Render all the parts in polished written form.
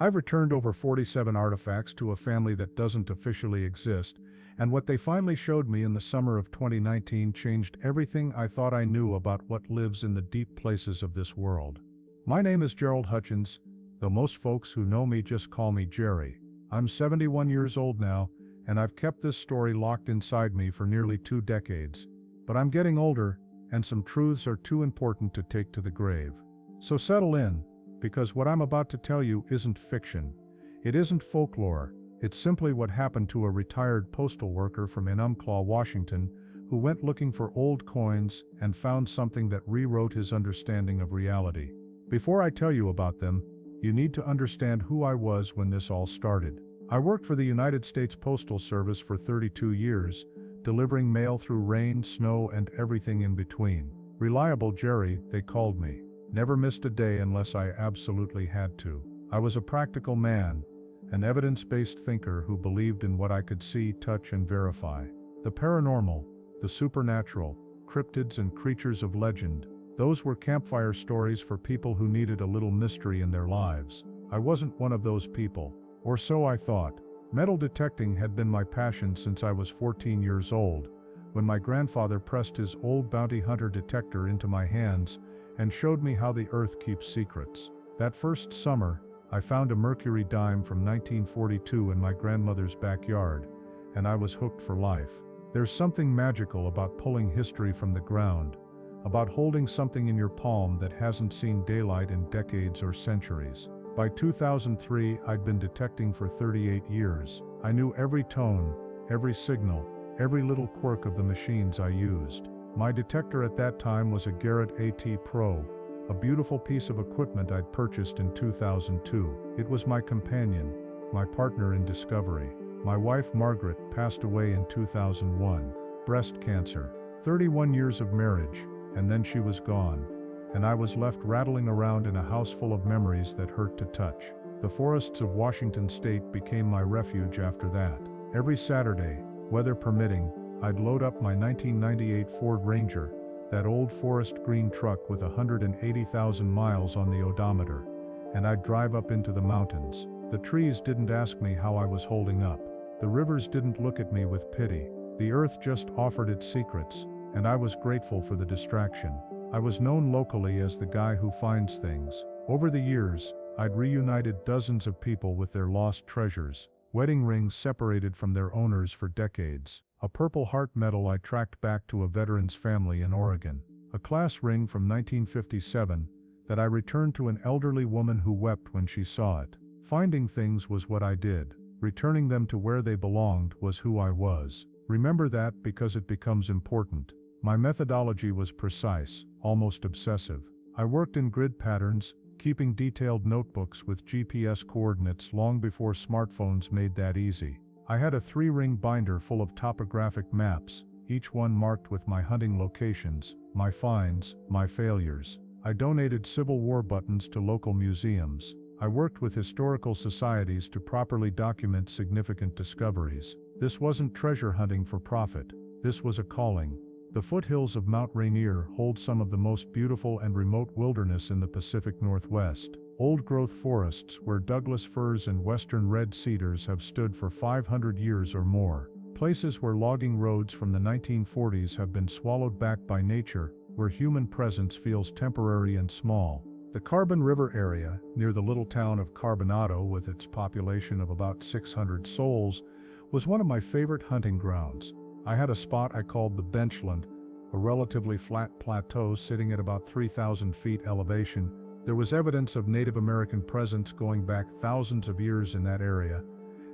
I've returned over 47 artifacts to a family that doesn't officially exist, and what they finally showed me in the summer of 2019 changed everything I thought I knew about what lives in the deep places of this world. My name is Gerald Hutchins, though most folks who know me just call me Gerry. I'm 71 years old now, and I've kept this story locked inside me for nearly 2 decades. But I'm getting older, and some truths are too important to take to the grave. So settle in, because what I'm about to tell you isn't fiction. It isn't folklore. It's simply what happened to a retired postal worker from Enumclaw, Washington, who went looking for old coins and found something that rewrote his understanding of reality. Before I tell you about them, you need to understand who I was when this all started. I worked for the United States Postal Service for 32 years, delivering mail through rain, snow, and everything in between. Reliable Gerry, they called me. Never missed a day unless I absolutely had to. I was a practical man, an evidence-based thinker who believed in what I could see, touch, and verify. The paranormal, the supernatural, cryptids and creatures of legend, those were campfire stories for people who needed a little mystery in their lives. I wasn't one of those people, or so I thought. Metal detecting had been my passion since I was 14 years old, when my grandfather pressed his old bounty hunter detector into my hands and showed me how the earth keeps secrets. That first summer, I found a mercury dime from 1942 in my grandmother's backyard, and I was hooked for life. There's something magical about pulling history from the ground, about holding something in your palm that hasn't seen daylight in decades or centuries. By 2003, I'd been detecting for 38 years. I knew every tone, every signal, every little quirk of the machines I used. My detector at that time was a Gerald AT Pro, a beautiful piece of equipment I'd purchased in 2002. It was my companion, my partner in discovery. My wife Margaret passed away in 2001, breast cancer. 31 years of marriage, and then she was gone, and I was left rattling around in a house full of memories that hurt to touch. The forests of Washington state became my refuge after that. Every Saturday, weather permitting, I'd load up my 1998 Ford Ranger, that old forest green truck with 180,000 miles on the odometer, and I'd drive up into the mountains. The trees didn't ask me how I was holding up. The rivers didn't look at me with pity. The earth just offered its secrets, and I was grateful for the distraction. I was known locally as the guy who finds things. Over the years, I'd reunited dozens of people with their lost treasures, wedding rings separated from their owners for decades, a Purple Heart medal I tracked back to a veteran's family in Oregon, a class ring from 1957 that I returned to an elderly woman who wept when she saw it. Finding things was what I did. Returning them to where they belonged was who I was. Remember that because it becomes important. My methodology was precise, almost obsessive. I worked in grid patterns, keeping detailed notebooks with GPS coordinates long before smartphones made that easy. I had a 3-ring binder full of topographic maps, each one marked with my hunting locations, my finds, my failures. I donated Civil War buttons to local museums. I worked with historical societies to properly document significant discoveries. This wasn't treasure hunting for profit. This was a calling. The foothills of Mount Rainier hold some of the most beautiful and remote wilderness in the Pacific Northwest. Old-growth forests where Douglas firs and western red cedars have stood for 500 years or more. Places where logging roads from the 1940s have been swallowed back by nature, where human presence feels temporary and small. The Carbon River area, near the little town of Carbonado with its population of about 600 souls, was one of my favorite hunting grounds. I had a spot I called the Benchland, a relatively flat plateau sitting at about 3,000 feet elevation. There was evidence of Native American presence going back thousands of years in that area,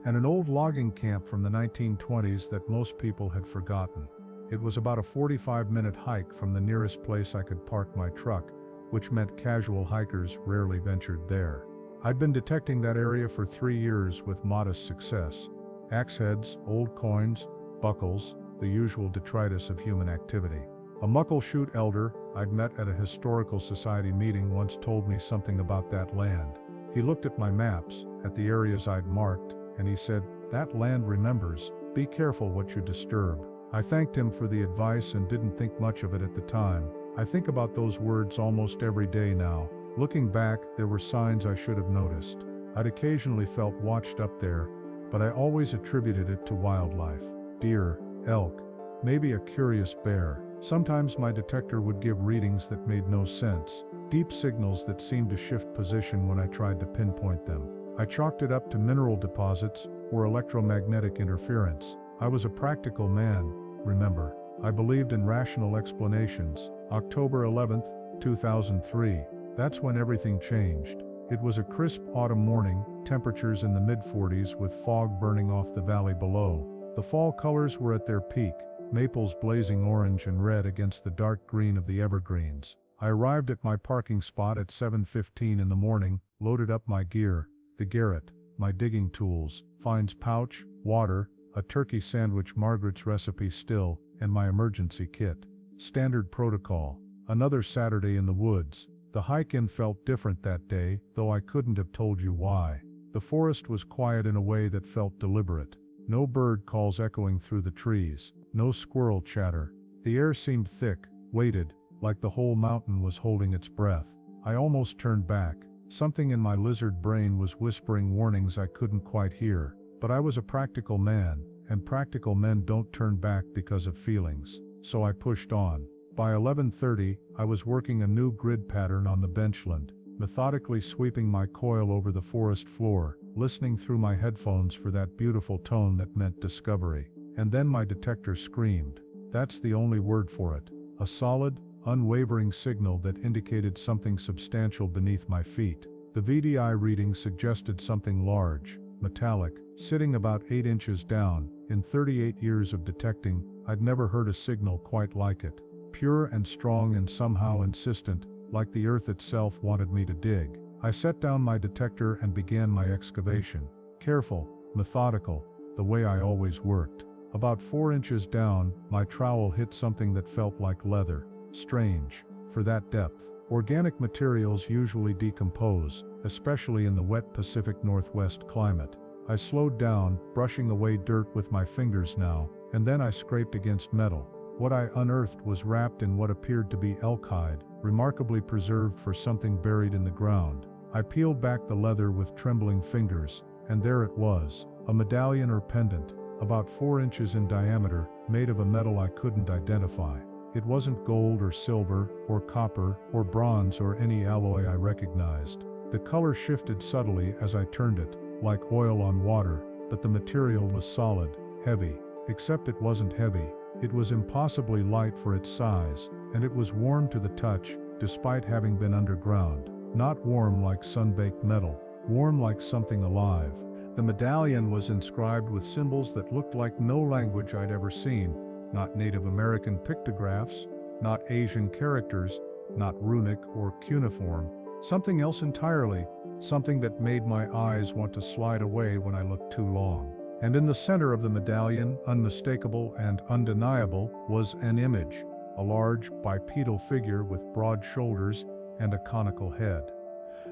and an old logging camp from the 1920s that most people had forgotten. It was about a 45-minute hike from the nearest place I could park my truck, which meant casual hikers rarely ventured there. I'd been detecting that area for 3 years with modest success. Axe heads, old coins, buckles, the usual detritus of human activity. A Muckleshoot elder I'd met at a historical society meeting once told me something about that land. He looked at my maps, at the areas I'd marked, and he said, "That land remembers. Be careful what you disturb." I thanked him for the advice and didn't think much of it at the time. I think about those words almost every day now. Looking back, there were signs I should have noticed. I'd occasionally felt watched up there, but I always attributed it to wildlife. Deer, elk, maybe a curious bear. Sometimes my detector would give readings that made no sense, deep signals that seemed to shift position when I tried to pinpoint them. I chalked it up to mineral deposits or electromagnetic interference. I was a practical man, remember. I believed in rational explanations. October 11th, 2003. That's when everything changed. It was a crisp autumn morning, temperatures in the mid-40s with fog burning off the valley below. The fall colors were at their peak, maples blazing orange and red against the dark green of the evergreens. I arrived at my parking spot at 7:15 in the morning, loaded up my gear, the Garrett, my digging tools, Fine's pouch, water, a turkey sandwich Margaret's recipe still, and my emergency kit. Standard protocol. Another Saturday in the woods. The hike-in felt different that day, though I couldn't have told you why. The forest was quiet in a way that felt deliberate. No bird calls echoing through the trees. No squirrel chatter. The air seemed thick, weighted, like the whole mountain was holding its breath. I almost turned back. Something in my lizard brain was whispering warnings I couldn't quite hear. But I was a practical man, and practical men don't turn back because of feelings. So I pushed on. By 11:30, I was working a new grid pattern on the Benchland, methodically sweeping my coil over the forest floor, listening through my headphones for that beautiful tone that meant discovery. And then my detector screamed. That's the only word for it. A solid, unwavering signal that indicated something substantial beneath my feet. The VDI reading suggested something large, metallic, sitting about 8 inches down. In 38 years of detecting, I'd never heard a signal quite like it. Pure and strong and somehow insistent, like the earth itself wanted me to dig. I set down my detector and began my excavation. Careful, methodical, the way I always worked. About 4 inches down, my trowel hit something that felt like leather. Strange, for that depth. Organic materials usually decompose, especially in the wet Pacific Northwest climate. I slowed down, brushing away dirt with my fingers now, and then I scraped against metal. What I unearthed was wrapped in what appeared to be elk hide, remarkably preserved for something buried in the ground. I peeled back the leather with trembling fingers, and there it was, a medallion or pendant, about 4 inches in diameter, made of a metal I couldn't identify. It wasn't gold or silver, or copper, or bronze or any alloy I recognized. The color shifted subtly as I turned it, like oil on water, but the material was solid, heavy. Except it wasn't heavy. It was impossibly light for its size, and it was warm to the touch, despite having been underground. Not warm like sun-baked metal, warm like something alive. The medallion was inscribed with symbols that looked like no language I'd ever seen. Not Native American pictographs, not Asian characters, not runic or cuneiform. Something else entirely, something that made my eyes want to slide away when I looked too long. And in the center of the medallion, unmistakable and undeniable, was an image, a large, bipedal figure with broad shoulders and a conical head.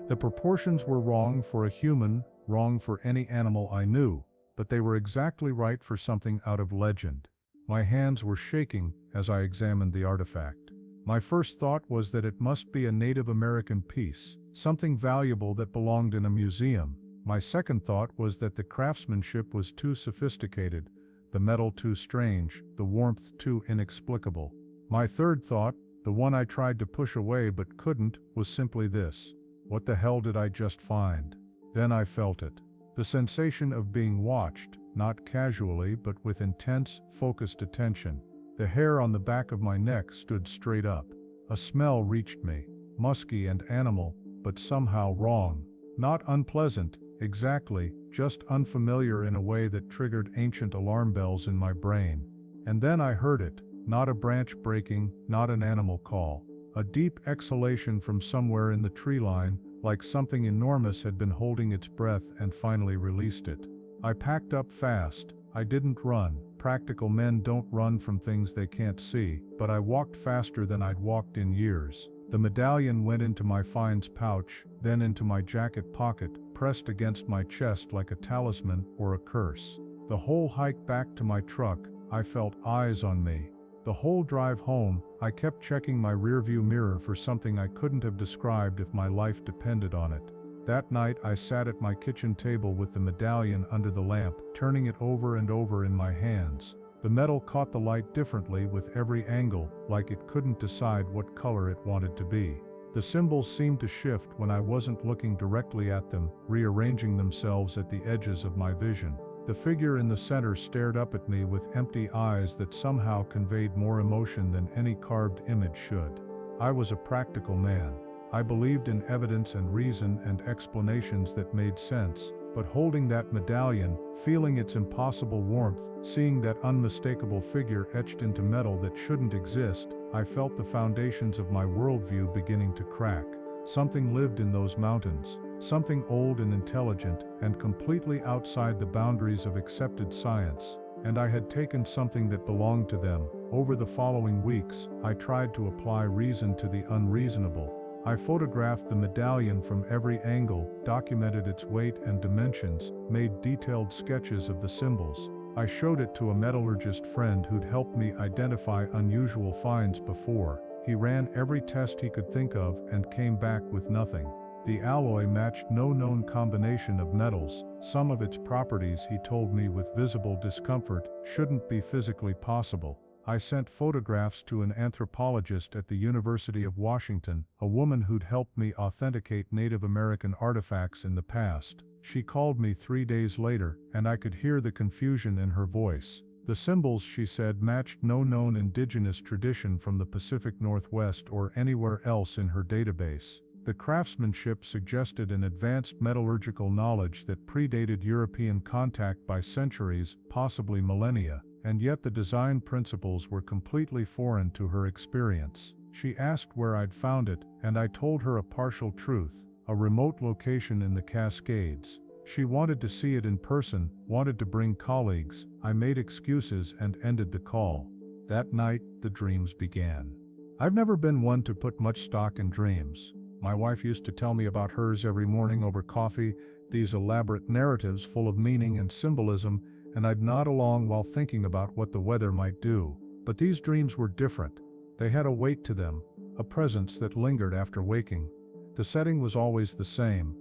The proportions were wrong for a human, wrong for any animal I knew, but they were exactly right for something out of legend. My hands were shaking as I examined the artifact. My first thought was that it must be a Native American piece, something valuable that belonged in a museum. My second thought was that the craftsmanship was too sophisticated, the metal too strange, the warmth too inexplicable. My third thought, the one I tried to push away but couldn't, was simply this: what the hell did I just find? Then I felt it. The sensation of being watched, not casually but with intense, focused attention. The hair on the back of my neck stood straight up. A smell reached me, musky and animal, but somehow wrong. Not unpleasant, exactly, just unfamiliar in a way that triggered ancient alarm bells in my brain. And then I heard it, not a branch breaking, not an animal call. A deep exhalation from somewhere in the tree line, like something enormous had been holding its breath and finally released it. I packed up fast. I didn't run. Practical men don't run from things they can't see, but I walked faster than I'd walked in years. The medallion went into my Fine's pouch, then into my jacket pocket, pressed against my chest like a talisman or a curse. The whole hike back to my truck, I felt eyes on me. The whole drive home, I kept checking my rearview mirror for something I couldn't have described if my life depended on it. That night I sat at my kitchen table with the medallion under the lamp, turning it over and over in my hands. The metal caught the light differently with every angle, like it couldn't decide what color it wanted to be. The symbols seemed to shift when I wasn't looking directly at them, rearranging themselves at the edges of my vision. The figure in the center stared up at me with empty eyes that somehow conveyed more emotion than any carved image should. I was a practical man. I believed in evidence and reason and explanations that made sense, but holding that medallion, feeling its impossible warmth, seeing that unmistakable figure etched into metal that shouldn't exist, I felt the foundations of my worldview beginning to crack. Something lived in those mountains, something old and intelligent, and completely outside the boundaries of accepted science, and I had taken something that belonged to them. Over the following weeks, I tried to apply reason to the unreasonable. I photographed the medallion from every angle, documented its weight and dimensions, made detailed sketches of the symbols. I showed it to a metallurgist friend who'd helped me identify unusual finds before. He ran every test he could think of and came back with nothing. The alloy matched no known combination of metals. Some of its properties, he told me with visible discomfort, shouldn't be physically possible. I sent photographs to an anthropologist at the University of Washington, a woman who'd helped me authenticate Native American artifacts in the past. She called me 3 days later, and I could hear the confusion in her voice. The symbols, she said, matched no known indigenous tradition from the Pacific Northwest or anywhere else in her database. The craftsmanship suggested an advanced metallurgical knowledge that predated European contact by centuries, possibly millennia, and yet the design principles were completely foreign to her experience. She asked where I'd found it, and I told her a partial truth: a remote location in the Cascades. She wanted to see it in person, wanted to bring colleagues. I made excuses and ended the call. That night, the dreams began. I've never been one to put much stock in dreams. My wife used to tell me about hers every morning over coffee, these elaborate narratives full of meaning and symbolism, and I'd nod along while thinking about what the weather might do. But these dreams were different. They had a weight to them, a presence that lingered after waking. The setting was always the same.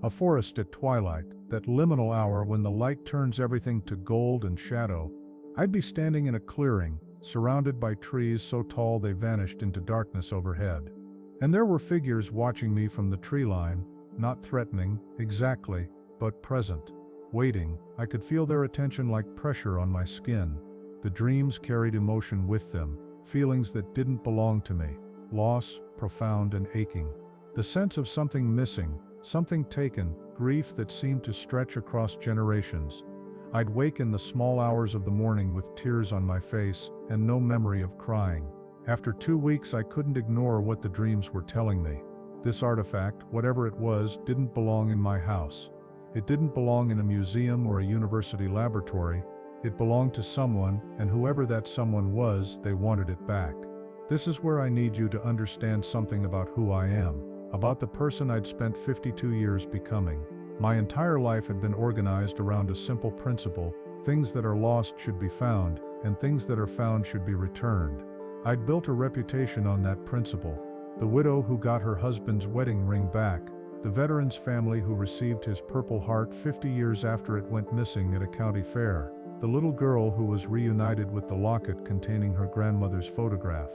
A forest at twilight, that liminal hour when the light turns everything to gold and shadow. I'd be standing in a clearing, surrounded by trees so tall they vanished into darkness overhead. And there were figures watching me from the tree line, not threatening, exactly, but present. Waiting, I could feel their attention like pressure on my skin. The dreams carried emotion with them, feelings that didn't belong to me, loss, profound and aching. The sense of something missing, something taken, grief that seemed to stretch across generations. I'd wake in the small hours of the morning with tears on my face and no memory of crying. After 2 weeks, I couldn't ignore what the dreams were telling me. This artifact, whatever it was, didn't belong in my house. It didn't belong in a museum or a university laboratory. It belonged to someone, and whoever that someone was, they wanted it back. This is where I need you to understand something about who I am, about the person I'd spent 52 years becoming. My entire life had been organized around a simple principle: things that are lost should be found, and things that are found should be returned. I'd built a reputation on that principle. The widow who got her husband's wedding ring back, the veteran's family who received his Purple Heart 50 years after it went missing at a county fair, the little girl who was reunited with the locket containing her grandmother's photograph.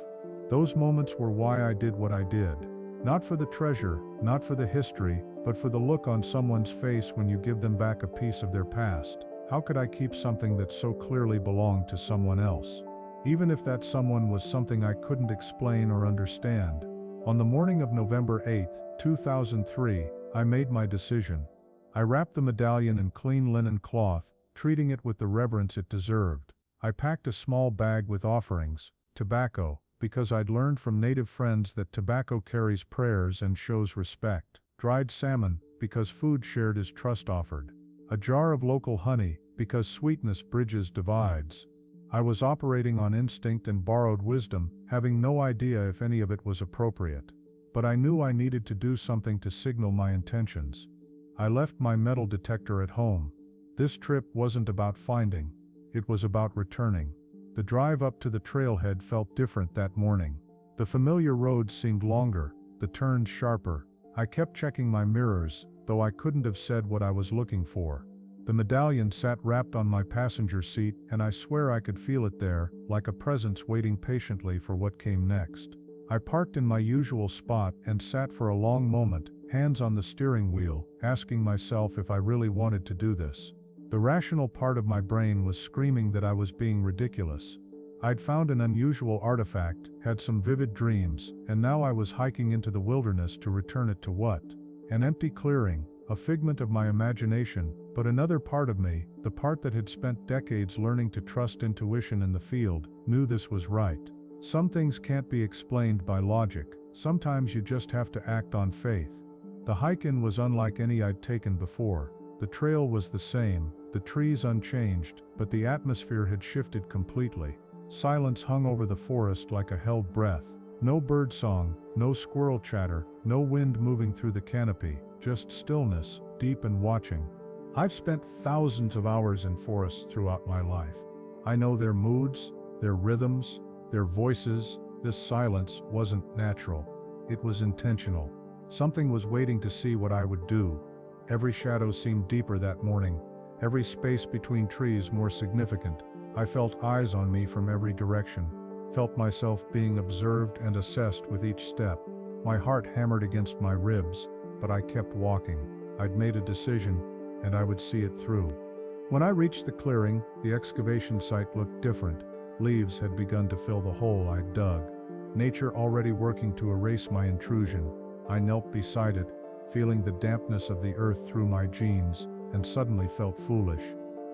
Those moments were why I did what I did. Not for the treasure, not for the history, but for the look on someone's face when you give them back a piece of their past. How could I keep something that so clearly belonged to someone else? Even if that someone was something I couldn't explain or understand. On the morning of November 8, 2003, I made my decision. I wrapped the medallion in clean linen cloth, treating it with the reverence it deserved. I packed a small bag with offerings, tobacco, because I'd learned from native friends that tobacco carries prayers and shows respect. Dried salmon, because food shared is trust offered. A jar of local honey, because sweetness bridges divides. I was operating on instinct and borrowed wisdom, having no idea if any of it was appropriate. But I knew I needed to do something to signal my intentions. I left my metal detector at home. This trip wasn't about finding, it was about returning. The drive up to the trailhead felt different that morning. The familiar roads seemed longer, the turns sharper. I kept checking my mirrors, though I couldn't have said what I was looking for. The medallion sat wrapped on my passenger seat, and I swear I could feel it there, like a presence waiting patiently for what came next. I parked in my usual spot and sat for a long moment, hands on the steering wheel, asking myself if I really wanted to do this. The rational part of my brain was screaming that I was being ridiculous. I'd found an unusual artifact, had some vivid dreams, and now I was hiking into the wilderness to return it to what? An empty clearing, a figment of my imagination, but another part of me, the part that had spent decades learning to trust intuition in the field, knew this was right. Some things can't be explained by logic, sometimes you just have to act on faith. The hike-in was unlike any I'd taken before. The trail was the same, the trees unchanged, but the atmosphere had shifted completely. Silence hung over the forest like a held breath. No birdsong, no squirrel chatter, no wind moving through the canopy, just stillness, deep and watching. I've spent thousands of hours in forests throughout my life. I know their moods, their rhythms, their voices. This silence wasn't natural. It was intentional. Something was waiting to see what I would do. Every shadow seemed deeper that morning, every space between trees more significant. I felt eyes on me from every direction, felt myself being observed and assessed with each step. My heart hammered against my ribs, but I kept walking. I'd made a decision, and I would see it through. When I reached the clearing, the excavation site looked different. Leaves had begun to fill the hole I'd dug. Nature already working to erase my intrusion. I knelt beside it, feeling the dampness of the earth through my jeans, and suddenly felt foolish.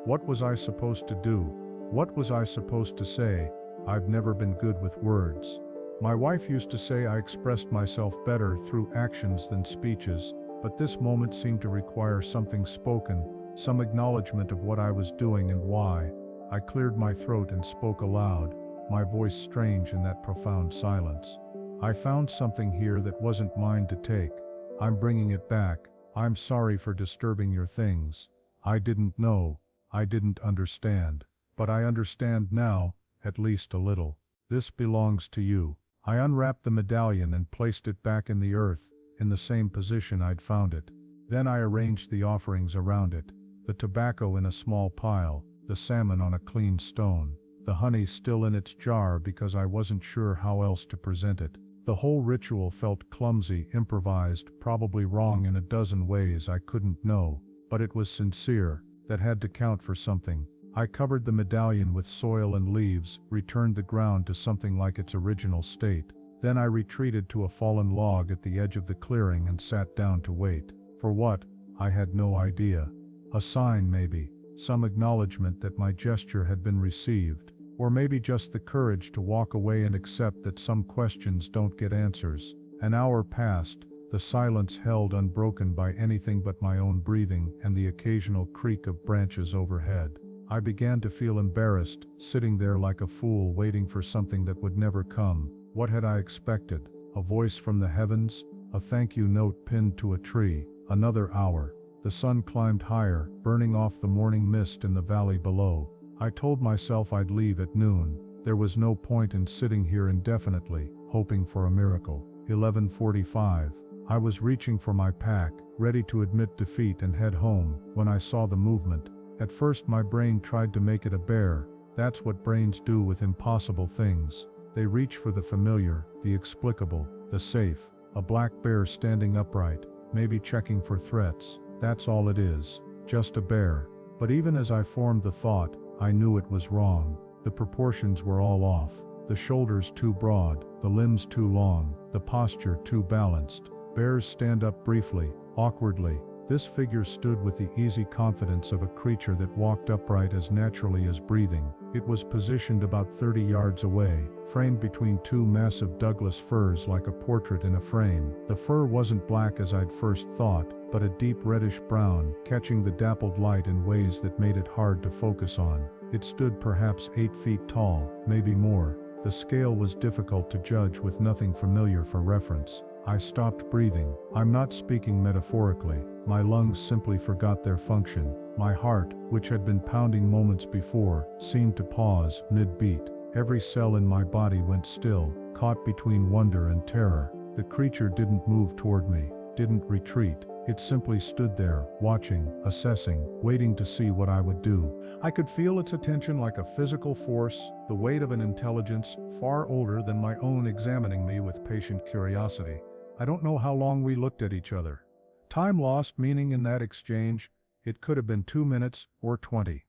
What was I supposed to do? What was I supposed to say? I've never been good with words. My wife used to say I expressed myself better through actions than speeches, but this moment seemed to require something spoken, some acknowledgement of what I was doing and why. I cleared my throat and spoke aloud, my voice strange in that profound silence. I found something here that wasn't mine to take. I'm bringing it back. I'm sorry for disturbing your things. I didn't know. I didn't understand. But I understand now, at least a little. This belongs to you. I unwrapped the medallion and placed it back in the earth, in the same position I'd found it. Then I arranged the offerings around it. The tobacco in a small pile, the salmon on a clean stone, the honey still in its jar because I wasn't sure how else to present it. The whole ritual felt clumsy, improvised, probably wrong in a dozen ways I couldn't know, but it was sincere. That had to count for something. I covered the medallion with soil and leaves, returned the ground to something like its original state. Then I retreated to a fallen log at the edge of the clearing and sat down to wait. For what? I had no idea. A sign maybe, some acknowledgement that my gesture had been received, or maybe just the courage to walk away and accept that some questions don't get answers. An hour passed, the silence held unbroken by anything but my own breathing and the occasional creak of branches overhead. I began to feel embarrassed, sitting there like a fool waiting for something that would never come. What had I expected? A voice from the heavens? A thank you note pinned to a tree? Another hour. The sun climbed higher, burning off the morning mist in the valley below. I told myself I'd leave at noon. There was no point in sitting here indefinitely, hoping for a miracle. 11:45. I was reaching for my pack, ready to admit defeat and head home, when I saw the movement. At first my brain tried to make it a bear. That's what brains do with impossible things. They reach for the familiar, the explicable, the safe. A black bear standing upright, maybe checking for threats. That's all it is, just a bear. But even as I formed the thought, I knew it was wrong. The proportions were all off. The shoulders too broad, the limbs too long, the posture too balanced. Bears stand up briefly, awkwardly. This figure stood with the easy confidence of a creature that walked upright as naturally as breathing. It was positioned about 30 yards away, framed between two massive Douglas firs like a portrait in a frame. The fur wasn't black as I'd first thought, but a deep reddish brown, catching the dappled light in ways that made it hard to focus on. It stood perhaps 8 feet tall, maybe more. The scale was difficult to judge with nothing familiar for reference. I stopped breathing. I'm not speaking metaphorically. My lungs simply forgot their function. My heart, which had been pounding moments before, seemed to pause mid-beat. Every cell in my body went still, caught between wonder and terror. The creature didn't move toward me, didn't retreat. It simply stood there, watching, assessing, waiting to see what I would do. I could feel its attention like a physical force, the weight of an intelligence far older than my own examining me with patient curiosity. I don't know how long we looked at each other. Time lost meaning in that exchange. It could have been 2 minutes or 20.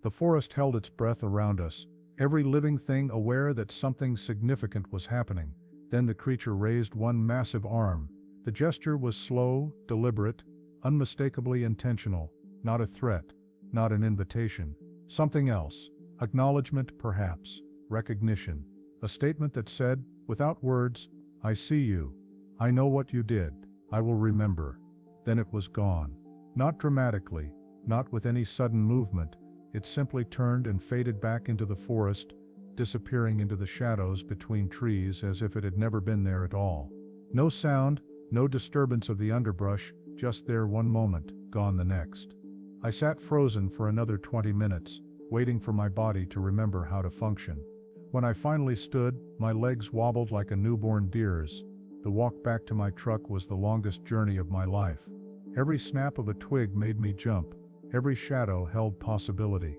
The forest held its breath around us, every living thing aware that something significant was happening. Then the creature raised one massive arm. The gesture was slow, deliberate, unmistakably intentional, not a threat, not an invitation. Something else. Acknowledgement, perhaps. Recognition. A statement that said, without words, I see you. I know what you did. I will remember. Then it was gone. Not dramatically, not with any sudden movement. It simply turned and faded back into the forest, disappearing into the shadows between trees as if it had never been there at all. No sound, no disturbance of the underbrush, just there one moment, gone the next. I sat frozen for another 20 minutes, waiting for my body to remember how to function. When I finally stood, my legs wobbled like a newborn deer's. The walk back to my truck was the longest journey of my life. Every snap of a twig made me jump. Every shadow held possibility.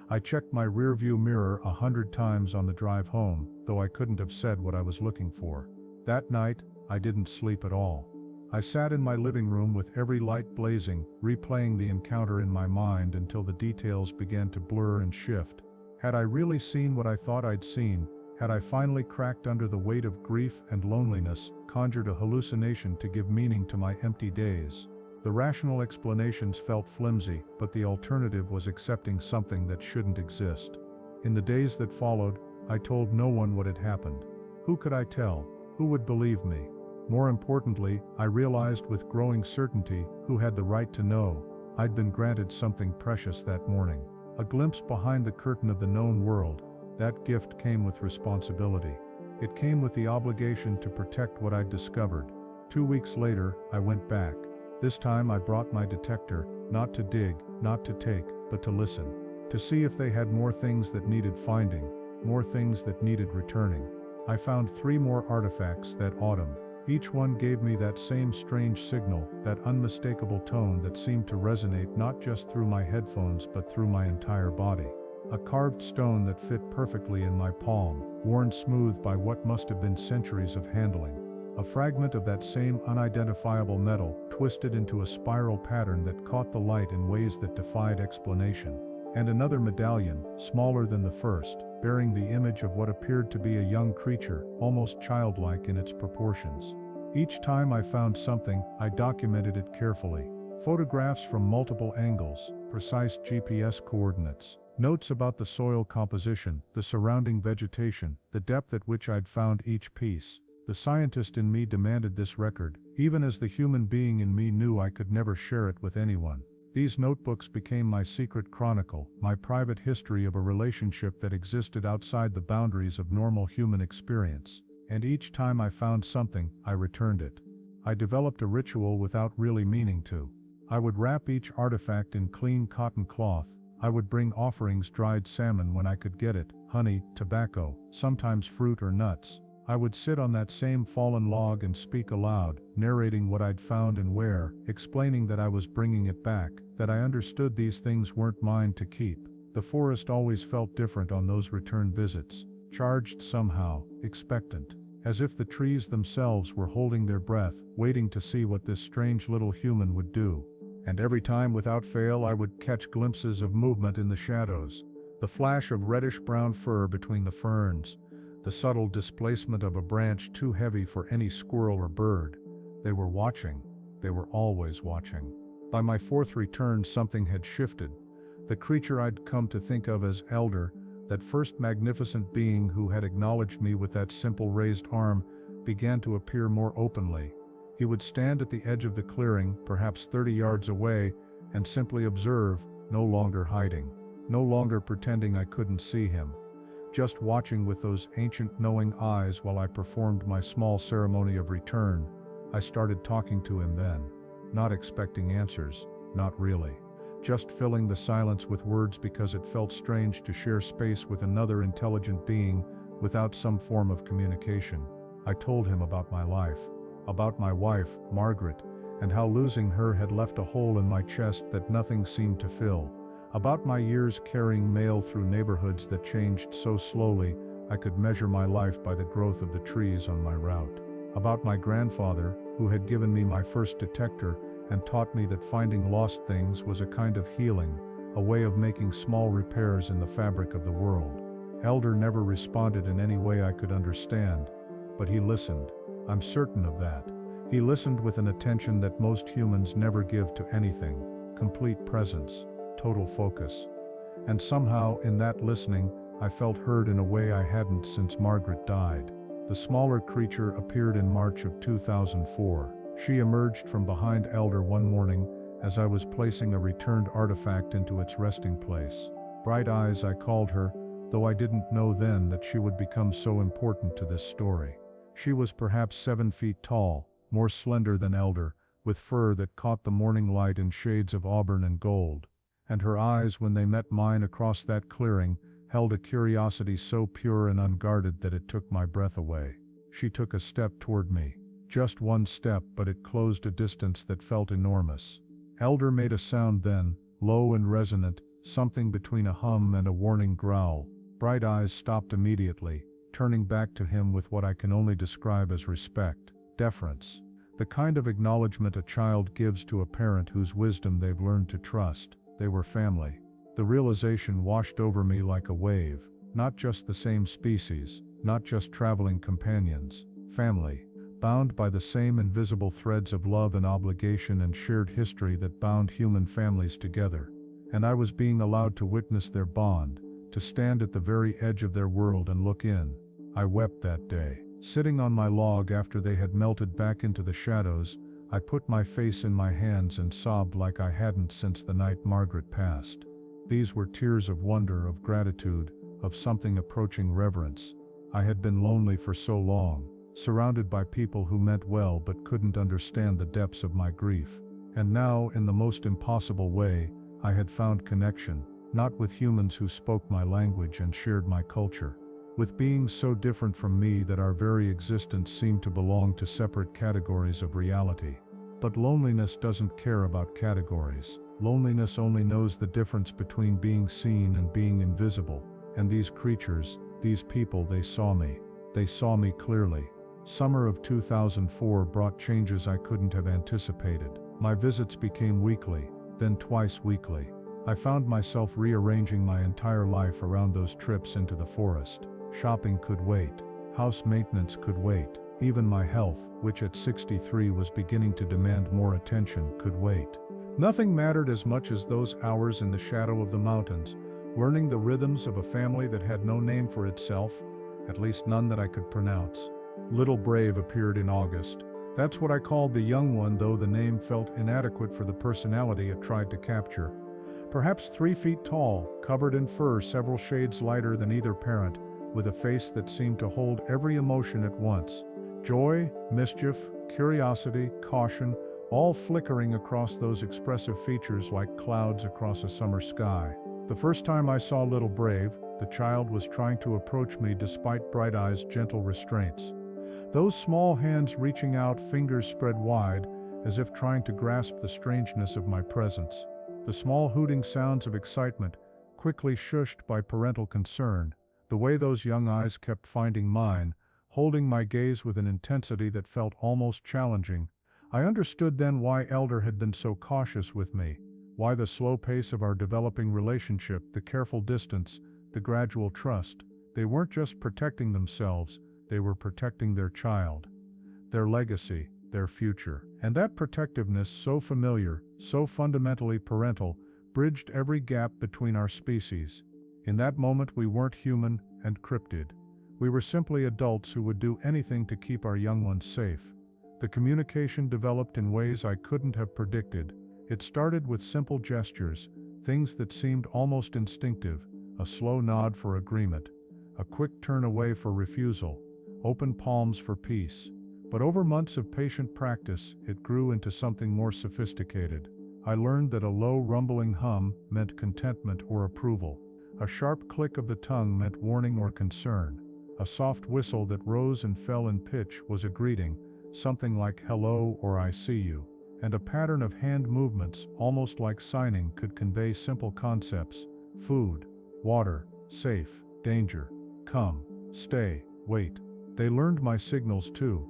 I checked my rearview mirror 100 times on the drive home, though I couldn't have said what I was looking for. That night, I didn't sleep at all. I sat in my living room with every light blazing, replaying the encounter in my mind until the details began to blur and shift. Had I really seen what I thought I'd seen? Had I finally cracked under the weight of grief and loneliness, conjured a hallucination to give meaning to my empty days? The rational explanations felt flimsy, but the alternative was accepting something that shouldn't exist. In the days that followed, I told no one what had happened. Who could I tell? Who would believe me? More importantly, I realized with growing certainty who had the right to know. I'd been granted something precious that morning. A glimpse behind the curtain of the known world. That gift came with responsibility. It came with the obligation to protect what I'd discovered. 2 weeks later, I went back. This time I brought my detector, not to dig, not to take, but to listen. To see if they had more things that needed finding, more things that needed returning. I found 3 more artifacts that autumn. Each one gave me that same strange signal, that unmistakable tone that seemed to resonate not just through my headphones but through my entire body. A carved stone that fit perfectly in my palm, worn smooth by what must have been centuries of handling. A fragment of that same unidentifiable metal, twisted into a spiral pattern that caught the light in ways that defied explanation. And another medallion, smaller than the first, bearing the image of what appeared to be a young creature, almost childlike in its proportions. Each time I found something, I documented it carefully. Photographs from multiple angles, precise GPS coordinates, notes about the soil composition, the surrounding vegetation, the depth at which I'd found each piece. The scientist in me demanded this record, even as the human being in me knew I could never share it with anyone. These notebooks became my secret chronicle, my private history of a relationship that existed outside the boundaries of normal human experience. And each time I found something, I returned it. I developed a ritual without really meaning to. I would wrap each artifact in clean cotton cloth. I would bring offerings, dried salmon when I could get it, honey, tobacco, sometimes fruit or nuts. I would sit on that same fallen log and speak aloud, narrating what I'd found and where, explaining that I was bringing it back, that I understood these things weren't mine to keep. The forest always felt different on those return visits, charged somehow, expectant, as if the trees themselves were holding their breath, waiting to see what this strange little human would do. And every time without fail I would catch glimpses of movement in the shadows, the flash of reddish-brown fur between the ferns, the subtle displacement of a branch too heavy for any squirrel or bird. They were watching. They were always watching. By my 4th return something had shifted. The creature I'd come to think of as elder, that first magnificent being who had acknowledged me with that simple raised arm, began to appear more openly. He would stand at the edge of the clearing, perhaps 30 yards away, and simply observe, no longer hiding, no longer pretending I couldn't see him. Just watching with those ancient knowing eyes while I performed my small ceremony of return. I started talking to him then, not expecting answers, not really. Just filling the silence with words because it felt strange to share space with another intelligent being without some form of communication. I told him about my life, about my wife, Margaret, and how losing her had left a hole in my chest that nothing seemed to fill. About my years carrying mail through neighborhoods that changed so slowly, I could measure my life by the growth of the trees on my route. About my grandfather, who had given me my first detector and taught me that finding lost things was a kind of healing, a way of making small repairs in the fabric of the world. Elder never responded in any way I could understand, but he listened. I'm certain of that. He listened with an attention that most humans never give to anything: complete presence, total focus. And somehow, in that listening, I felt heard in a way I hadn't since Margaret died. The smaller creature appeared in March of 2004. She emerged from behind Elder one morning as I was placing a returned artifact into its resting place. Bright Eyes, I called her, though I didn't know then that she would become so important to this story. She was perhaps 7 feet tall, more slender than Elder, with fur that caught the morning light in shades of auburn and gold. And her eyes, when they met mine across that clearing, held a curiosity so pure and unguarded that it took my breath away. She took a step toward me. Just one step, but it closed a distance that felt enormous. Elder made a sound then, low and resonant, something between a hum and a warning growl. Bright Eyes stopped immediately, turning back to him with what I can only describe as respect, deference. The kind of acknowledgement a child gives to a parent whose wisdom they've learned to trust. They were family. The realization washed over me like a wave. Not just the same species, not just traveling companions. Family. Bound by the same invisible threads of love and obligation and shared history that bound human families together. And I was being allowed to witness their bond, to stand at the very edge of their world and look in. I wept that day. Sitting on my log after they had melted back into the shadows, I put my face in my hands and sobbed like I hadn't since the night Margaret passed. These were tears of wonder, of gratitude, of something approaching reverence. I had been lonely for so long, surrounded by people who meant well but couldn't understand the depths of my grief. And now, in the most impossible way, I had found connection, not with humans who spoke my language and shared my culture, with beings so different from me that our very existence seemed to belong to separate categories of reality. But loneliness doesn't care about categories. Loneliness only knows the difference between being seen and being invisible. And these creatures, these people, they saw me. They saw me clearly. Summer of 2004 brought changes I couldn't have anticipated. My visits became weekly, then twice weekly. I found myself rearranging my entire life around those trips into the forest. Shopping could wait. House maintenance could wait. Even my health, which at 63 was beginning to demand more attention, could wait. Nothing mattered as much as those hours in the shadow of the mountains, learning the rhythms of a family that had no name for itself, at least none that I could pronounce. Little Brave appeared in August. That's what I called the young one, though the name felt inadequate for the personality it tried to capture. Perhaps 3 feet tall, covered in fur several shades lighter than either parent, with a face that seemed to hold every emotion at once. Joy, mischief, curiosity, caution, all flickering across those expressive features like clouds across a summer sky. The first time I saw Little Brave, the child was trying to approach me despite Bright Eyes' gentle restraints. Those small hands reaching out, fingers spread wide, as if trying to grasp the strangeness of my presence. The small hooting sounds of excitement, quickly shushed by parental concern. The way those young eyes kept finding mine, holding my gaze with an intensity that felt almost challenging. I understood then why Elder had been so cautious with me, why the slow pace of our developing relationship, the careful distance, the gradual trust. They weren't just protecting themselves, they were protecting their child, their legacy, their future. And that protectiveness, so familiar, so fundamentally parental, bridged every gap between our species. In that moment we weren't human and cryptid. We were simply adults who would do anything to keep our young ones safe. The communication developed in ways I couldn't have predicted. It started with simple gestures, things that seemed almost instinctive, a slow nod for agreement, a quick turn away for refusal, open palms for peace. But over months of patient practice, it grew into something more sophisticated. I learned that a low rumbling hum meant contentment or approval. A sharp click of the tongue meant warning or concern. A soft whistle that rose and fell in pitch was a greeting, something like hello or I see you. and a pattern of hand movements, almost like signing, could convey simple concepts: food, water, safe, danger, come, stay, wait. They learned my signals too.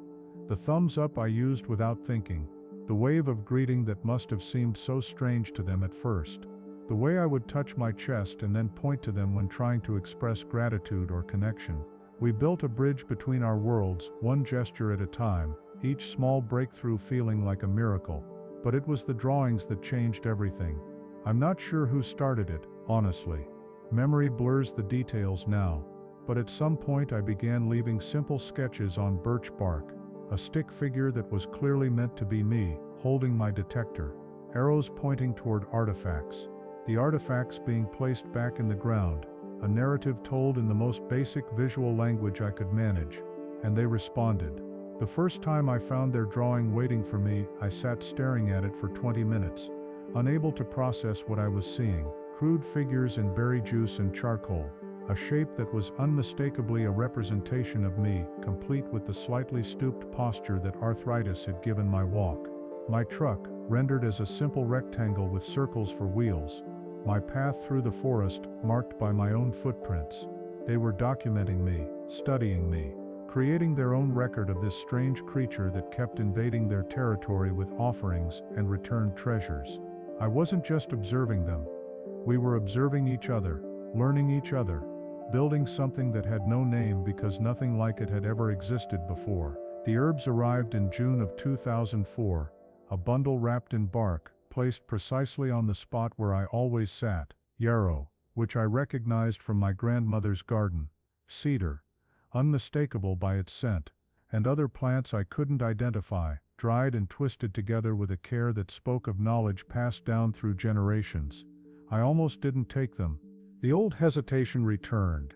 The thumbs up I used without thinking, the wave of greeting that must have seemed so strange to them at first, the way I would touch my chest and then point to them when trying to express gratitude or connection. We built a bridge between our worlds, one gesture at a time, each small breakthrough feeling like a miracle. But it was the drawings that changed everything. I'm not sure who started it, honestly. Memory blurs the details now. But at some point I began leaving simple sketches on birch bark, a stick figure that was clearly meant to be me, holding my detector, arrows pointing toward artifacts, the artifacts being placed back in the ground, a narrative told in the most basic visual language I could manage, and they responded. The first time I found their drawing waiting for me, I sat staring at it for 20 minutes, unable to process what I was seeing: crude figures in berry juice and charcoal, a shape that was unmistakably a representation of me, complete with the slightly stooped posture that arthritis had given my walk. My truck, rendered as a simple rectangle with circles for wheels. My path through the forest, marked by my own footprints. They were documenting me, studying me, creating their own record of this strange creature that kept invading their territory with offerings and returned treasures. I wasn't just observing them. We were observing each other, learning each other, building something that had no name because nothing like it had ever existed before. The herbs arrived in June of 2004, a bundle wrapped in bark, placed precisely on the spot where I always sat: yarrow, which I recognized from my grandmother's garden, cedar, unmistakable by its scent, and other plants I couldn't identify, dried and twisted together with a care that spoke of knowledge passed down through generations. I almost didn't take them. The old hesitation returned,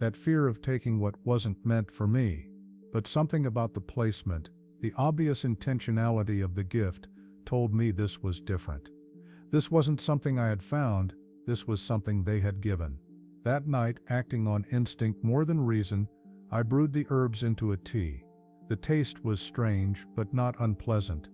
that fear of taking what wasn't meant for me. But something about the placement, the obvious intentionality of the gift, told me this was different. This wasn't something I had found, this was something they had given. That night, acting on instinct more than reason, I brewed the herbs into a tea. The taste was strange, but not unpleasant.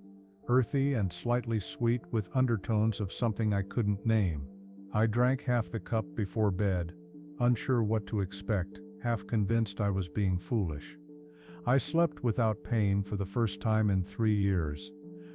Earthy and slightly sweet, with undertones of something I couldn't name. I drank half the cup before bed, unsure what to expect, half convinced I was being foolish. I slept without pain for the first time in 3 years.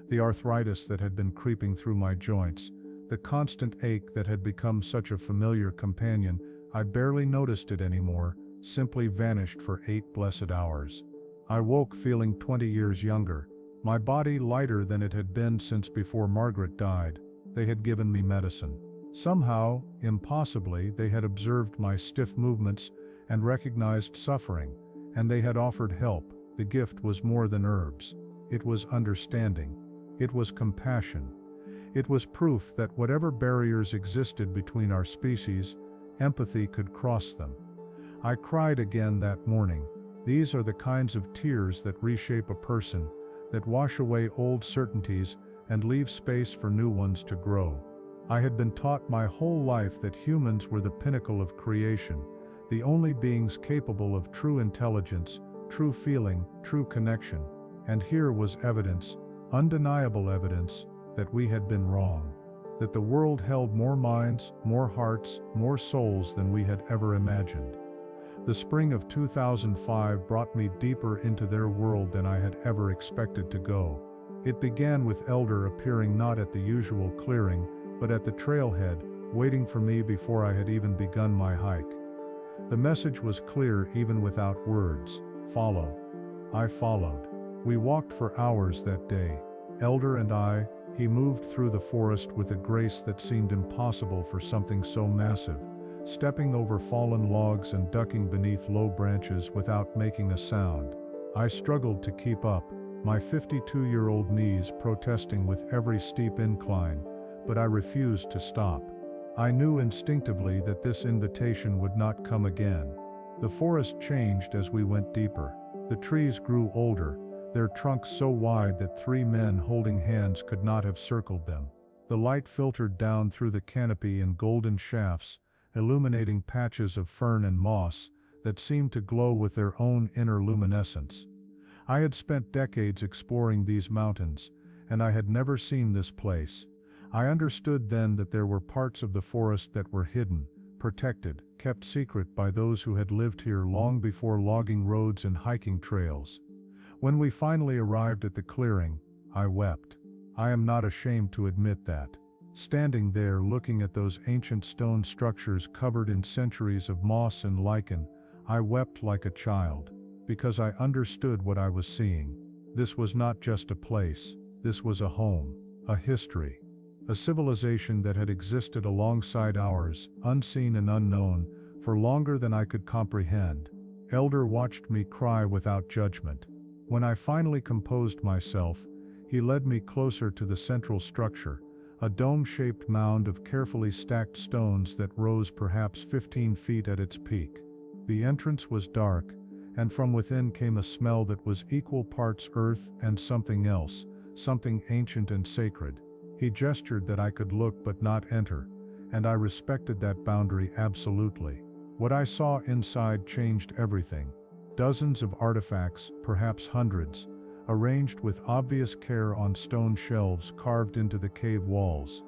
The arthritis that had been creeping through my joints, the constant ache that had become such a familiar companion, I barely noticed it anymore, simply vanished for 8 blessed hours. I woke feeling 20 years younger, my body lighter than it had been since before Margaret died. They had given me medicine. Somehow, impossibly, they had observed my stiff movements and recognized suffering, and they had offered help. The gift was more than herbs. It was understanding. It was compassion. It was proof that whatever barriers existed between our species, empathy could cross them. I cried again that morning. These are the kinds of tears that reshape a person, that wash away old certainties and leave space for new ones to grow. I had been taught my whole life that humans were the pinnacle of creation, the only beings capable of true intelligence, true feeling, true connection. And here was evidence, undeniable evidence, that we had been wrong. That the world held more minds, more hearts, more souls than we had ever imagined. The spring of 2005 brought me deeper into their world than I had ever expected to go. It began with Elder appearing not at the usual clearing, but at the trailhead, waiting for me before I had even begun my hike. The message was clear even without words: follow. I followed. We walked for hours that day, Elder and I. He moved through the forest with a grace that seemed impossible for something so massive, stepping over fallen logs and ducking beneath low branches without making a sound. I struggled to keep up, my 52-year-old knees protesting with every steep incline, but I refused to stop. I knew instinctively that this invitation would not come again. The forest changed as we went deeper. The trees grew older, their trunks so wide that 3 men holding hands could not have circled them. The light filtered down through the canopy in golden shafts, illuminating patches of fern and moss that seemed to glow with their own inner luminescence. I had spent decades exploring these mountains, and I had never seen this place. I understood then that there were parts of the forest that were hidden, protected, kept secret by those who had lived here long before logging roads and hiking trails. When we finally arrived at the clearing, I wept. I am not ashamed to admit that. Standing there looking at those ancient stone structures covered in centuries of moss and lichen, I wept like a child, because I understood what I was seeing. This was not just a place, this was a home, a history, a civilization that had existed alongside ours, unseen and unknown, for longer than I could comprehend. Elder watched me cry without judgment. When I finally composed myself, he led me closer to the central structure, a dome-shaped mound of carefully stacked stones that rose perhaps 15 feet at its peak. The entrance was dark, and from within came a smell that was equal parts earth and something else, something ancient and sacred. He gestured that I could look but not enter, and I respected that boundary absolutely. What I saw inside changed everything. Dozens of artifacts, perhaps hundreds, arranged with obvious care on stone shelves carved into the cave walls.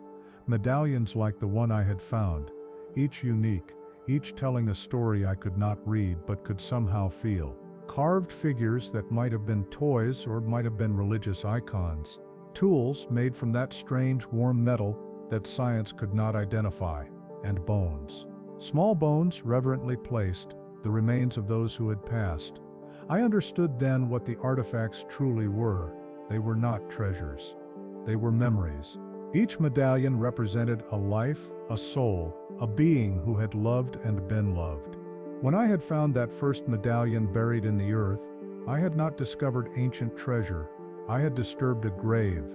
Medallions like the one I had found, each unique, each telling a story I could not read but could somehow feel. Carved figures that might have been toys or might have been religious icons. Tools made from that strange warm metal that science could not identify. And bones. Small bones reverently placed, the remains of those who had passed. I understood then what the artifacts truly were. They were not treasures. They were memories. Each medallion represented a life, a soul, a being who had loved and been loved. When I had found that first medallion buried in the earth, I had not discovered ancient treasure. I had disturbed a grave.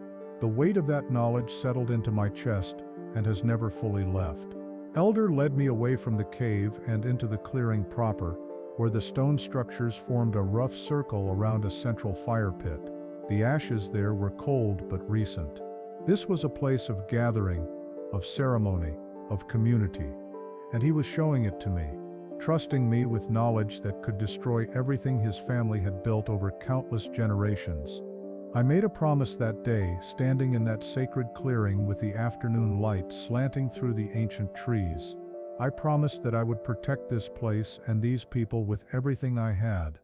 The weight of that knowledge settled into my chest and has never fully left. Elder led me away from the cave and into the clearing proper, where the stone structures formed a rough circle around a central fire pit. The ashes there were cold but recent. This was a place of gathering, of ceremony, of community, and he was showing it to me, trusting me with knowledge that could destroy everything his family had built over countless generations. I made a promise that day, standing in that sacred clearing with the afternoon light slanting through the ancient trees. I promised that I would protect this place and these people with everything I had.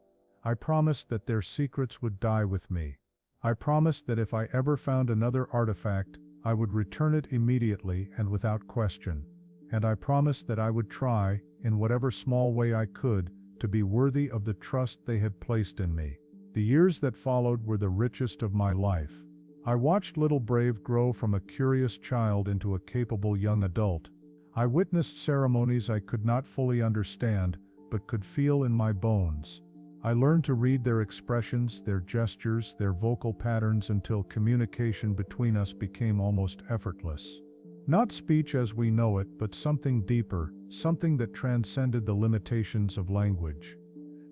I promised that their secrets would die with me. I promised that if I ever found another artifact, I would return it immediately and without question. And I promised that I would try, in whatever small way I could, to be worthy of the trust they had placed in me. The years that followed were the richest of my life. I watched little Brave grow from a curious child into a capable young adult. I witnessed ceremonies I could not fully understand, but could feel in my bones. I learned to read their expressions, their gestures, their vocal patterns until communication between us became almost effortless. Not speech as we know it, but something deeper, something that transcended the limitations of language.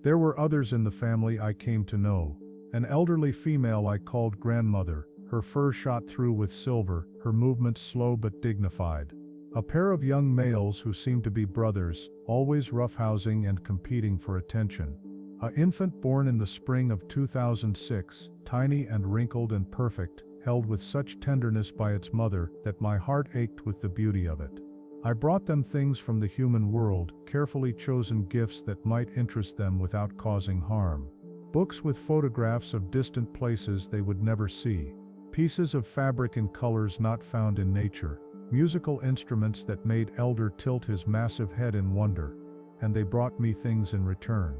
There were others in the family I came to know. An elderly female I called grandmother, her fur shot through with silver, her movements slow but dignified. A pair of young males who seemed to be brothers, always roughhousing and competing for attention. An infant born in the spring of 2006, tiny and wrinkled and perfect, held with such tenderness by its mother that my heart ached with the beauty of it. I brought them things from the human world, carefully chosen gifts that might interest them without causing harm. Books with photographs of distant places they would never see. Pieces of fabric in colors not found in nature. Musical instruments that made Elder tilt his massive head in wonder. And they brought me things in return.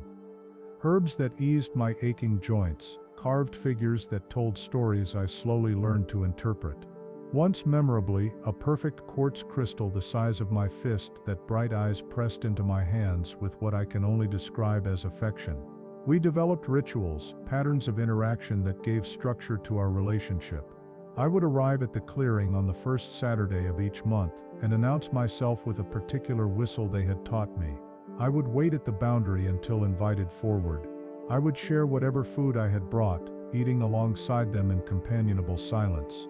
Herbs that eased my aching joints, carved figures that told stories I slowly learned to interpret. Once memorably, a perfect quartz crystal the size of my fist that bright eyes pressed into my hands with what I can only describe as affection. We developed rituals, patterns of interaction that gave structure to our relationship. I would arrive at the clearing on the first Saturday of each month and announce myself with a particular whistle they had taught me. I would wait at the boundary until invited forward. I would share whatever food I had brought, eating alongside them in companionable silence.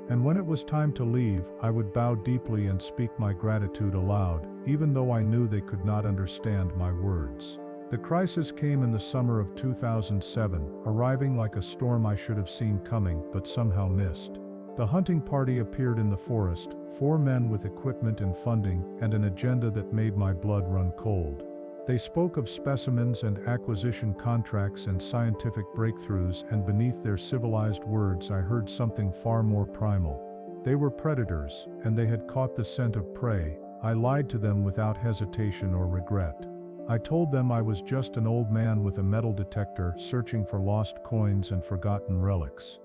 And when it was time to leave, I would bow deeply and speak my gratitude aloud, even though I knew they could not understand my words. The crisis came in the summer of 2007, arriving like a storm I should have seen coming but somehow missed. The hunting party appeared in the forest, 4 men with equipment and funding, and an agenda that made my blood run cold. They spoke of specimens and acquisition contracts and scientific breakthroughs, and beneath their civilized words I heard something far more primal. They were predators, and they had caught the scent of prey. I lied to them without hesitation or regret. I told them I was just an old man with a metal detector searching for lost coins and forgotten relics.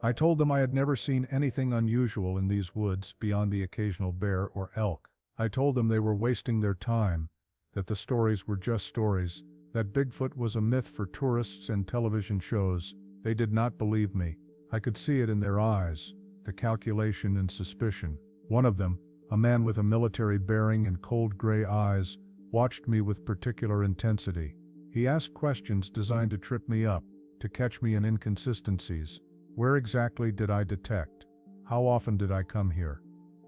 I told them I had never seen anything unusual in these woods beyond the occasional bear or elk. I told them they were wasting their time, that the stories were just stories, that Bigfoot was a myth for tourists and television shows. They did not believe me. I could see it in their eyes, the calculation and suspicion. One of them, a man with a military bearing and cold gray eyes, watched me with particular intensity. He asked questions designed to trip me up, to catch me in inconsistencies. Where exactly did I detect? How often did I come here?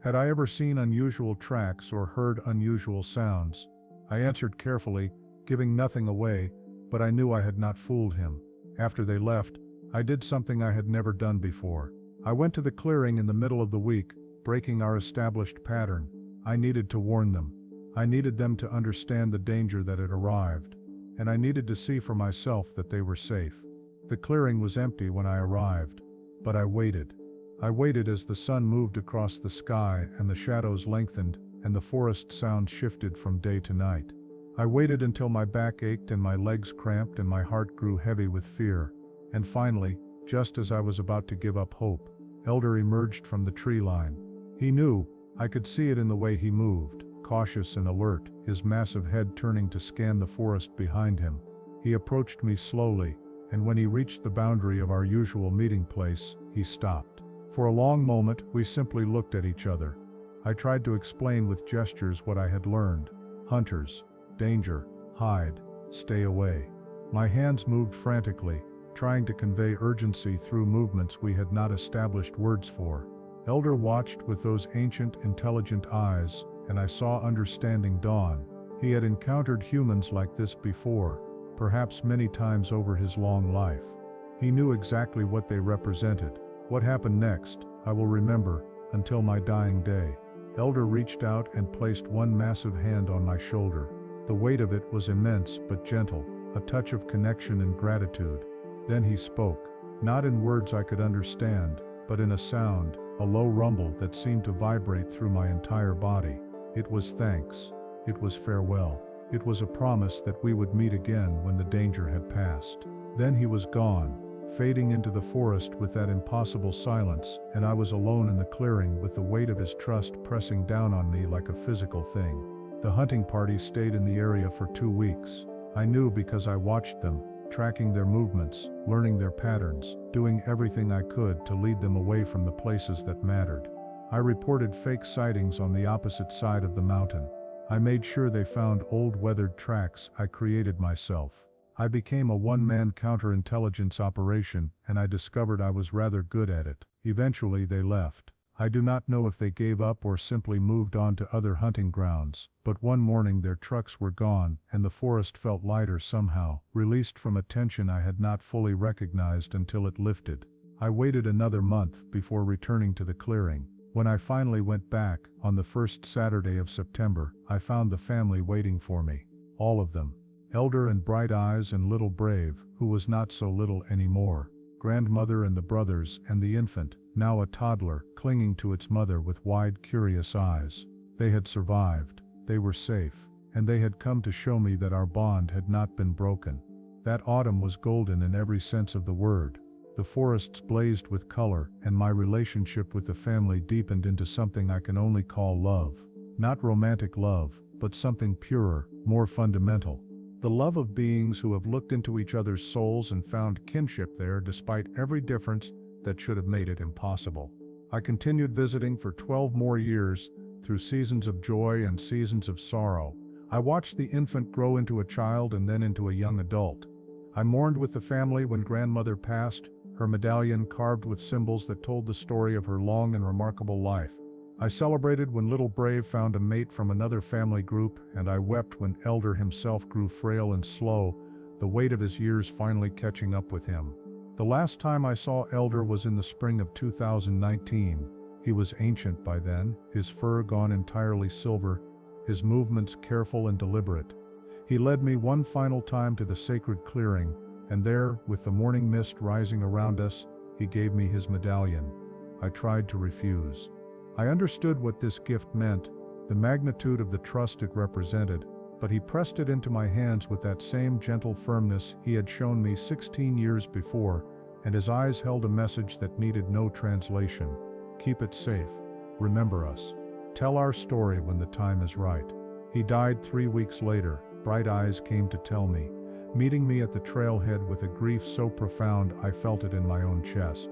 Had I ever seen unusual tracks or heard unusual sounds? I answered carefully, giving nothing away, but I knew I had not fooled him. After they left, I did something I had never done before. I went to the clearing in the middle of the week, breaking our established pattern. I needed to warn them. I needed them to understand the danger that had arrived, and I needed to see for myself that they were safe. The clearing was empty when I arrived, but I waited. I waited as the sun moved across the sky and the shadows lengthened and the forest sounds shifted from day to night. I waited until my back ached and my legs cramped and my heart grew heavy with fear. And finally, just as I was about to give up hope, Elder emerged from the tree line. He knew, I could see it in the way he moved, cautious and alert, his massive head turning to scan the forest behind him. He approached me slowly, and when he reached the boundary of our usual meeting place, he stopped. For a long moment, we simply looked at each other. I tried to explain with gestures what I had learned. Hunters, danger, hide, stay away. My hands moved frantically, trying to convey urgency through movements we had not established words for. Elder watched with those ancient, intelligent eyes, and I saw understanding dawn. He had encountered humans like this before, perhaps many times over his long life. He knew exactly what they represented. What happened next, I will remember, until my dying day. Elder reached out and placed one massive hand on my shoulder. The weight of it was immense but gentle, a touch of connection and gratitude. Then he spoke, not in words I could understand, but in a sound, a low rumble that seemed to vibrate through my entire body. It was thanks. It was farewell. It was a promise that we would meet again when the danger had passed. Then he was gone, fading into the forest with that impossible silence, and I was alone in the clearing with the weight of his trust pressing down on me like a physical thing. The hunting party stayed in the area for 2 weeks. I knew because I watched them, tracking their movements, learning their patterns, doing everything I could to lead them away from the places that mattered. I reported fake sightings on the opposite side of the mountain. I made sure they found old weathered tracks I created myself. I became a one-man counterintelligence operation, and I discovered I was rather good at it. Eventually they left. I do not know if they gave up or simply moved on to other hunting grounds, but one morning their trucks were gone and the forest felt lighter somehow, released from a tension I had not fully recognized until it lifted. I waited another month before returning to the clearing. When I finally went back, on the first Saturday of September, I found the family waiting for me. All of them. Elder and Bright Eyes and Little Brave, who was not so little anymore. Grandmother and the brothers and the infant, now a toddler, clinging to its mother with wide, curious eyes. They had survived. They were safe. And they had come to show me that our bond had not been broken. That autumn was golden in every sense of the word. The forests blazed with color, and my relationship with the family deepened into something I can only call love. Not romantic love, but something purer, more fundamental. The love of beings who have looked into each other's souls and found kinship there despite every difference that should have made it impossible. I continued visiting for 12 more years, through seasons of joy and seasons of sorrow. I watched the infant grow into a child and then into a young adult. I mourned with the family when grandmother passed, her medallion carved with symbols that told the story of her long and remarkable life. I celebrated when Little Brave found a mate from another family group, and I wept when Elder himself grew frail and slow, the weight of his years finally catching up with him. The last time I saw Elder was in the spring of 2019. He was ancient by then, his fur gone entirely silver, his movements careful and deliberate. He led me one final time to the sacred clearing, and there, with the morning mist rising around us, he gave me his medallion. I tried to refuse. I understood what this gift meant, the magnitude of the trust it represented, but he pressed it into my hands with that same gentle firmness he had shown me 16 years before, and his eyes held a message that needed no translation. Keep it safe. Remember us. Tell our story when the time is right. He died 3 weeks later. Bright eyes came to tell me, meeting me at the trailhead with a grief so profound I felt it in my own chest.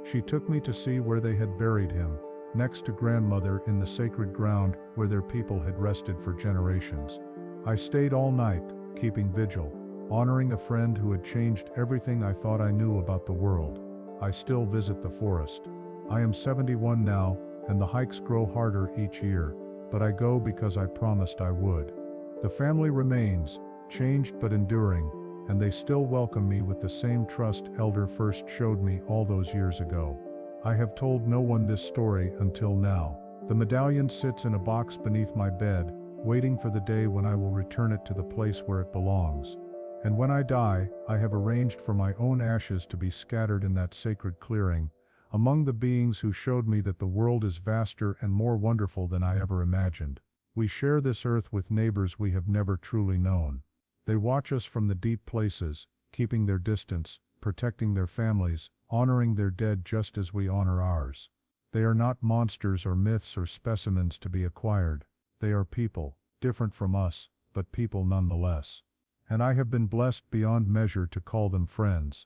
She took me to see where they had buried him, next to grandmother in the sacred ground where their people had rested for generations. I stayed all night, keeping vigil, honoring a friend who had changed everything I thought I knew about the world. I still visit the forest. I am 71 now, and the hikes grow harder each year, but I go because I promised I would. The family remains, changed but enduring, and they still welcome me with the same trust Elder first showed me all those years ago. I have told no one this story until now. The medallion sits in a box beneath my bed, waiting for the day when I will return it to the place where it belongs. And when I die, I have arranged for my own ashes to be scattered in that sacred clearing, among the beings who showed me that the world is vaster and more wonderful than I ever imagined. We share this earth with neighbors we have never truly known. They watch us from the deep places, keeping their distance, protecting their families, honoring their dead just as we honor ours. They are not monsters or myths or specimens to be acquired. They are people, different from us, but people nonetheless. And I have been blessed beyond measure to call them friends.